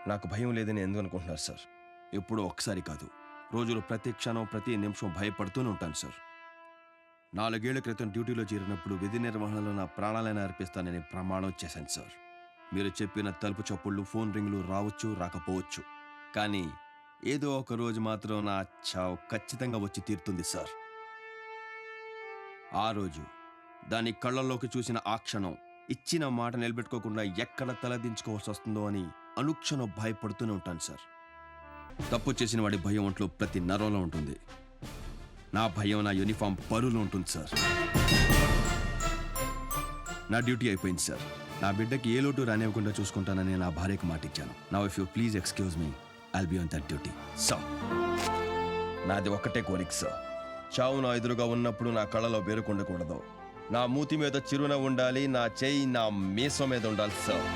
నాకు భయం లేదని ఎందుకు అనుకుంటున్నారు సార్? ఎప్పుడూ ఒక్కసారి కాదు, రోజులు ప్రతి క్షణం ప్రతి నిమిషం భయపడుతూనే ఉంటాను సార్. 4 ఏళ్ల క్రితం డ్యూటీలో చేరినప్పుడు విధి నిర్వహణలో నా ప్రాణాలైనా అర్పిస్తానని ప్రమాణం చేశాను సార్. మీరు చెప్పిన తలుపు చప్పుళ్ళు, ఫోన్ రింగులు రావచ్చు రాకపోవచ్చు, కానీ ఏదో ఒక రోజు మాత్రం నా చావు ఖచ్చితంగా వచ్చి తీరుతుంది సార్. ఆ రోజు దాని కళ్ళల్లోకి చూసిన ఆ క్షణం ఇచ్చిన మాట నిలబెట్టుకోకుండా ఎక్కడ తలదించుకోవాల్సి వస్తుందో అని అనుక్షణం భయపడుతూనే ఉంటాను సార్. తప్పు చేసిన వాడి భయం ఒంట్లో ప్రతి నరంలో ఉంటుంది. నా భయం నా యూనిఫామ్ పరులో ఉంటుంది సార్. నా డ్యూటీ అయిపోయింది సార్. నా బిడ్డకి ఏ లోటు రానివ్వకుండా చూసుకుంటానని నా భార్యకు మాటిచ్చాను. Now if you please excuse me, I'll be on that duty sir. నాది ఒక్కటే కోరిక సార్, చావు నా ఎదురుగా ఉన్నప్పుడు నా కళ్ళలో బెరుకుండకూడదు. నా మూతి మీద చిరునవ్వు ఉండాలి, నా చేయి నా మీసం మీద ఉండాలి సార్.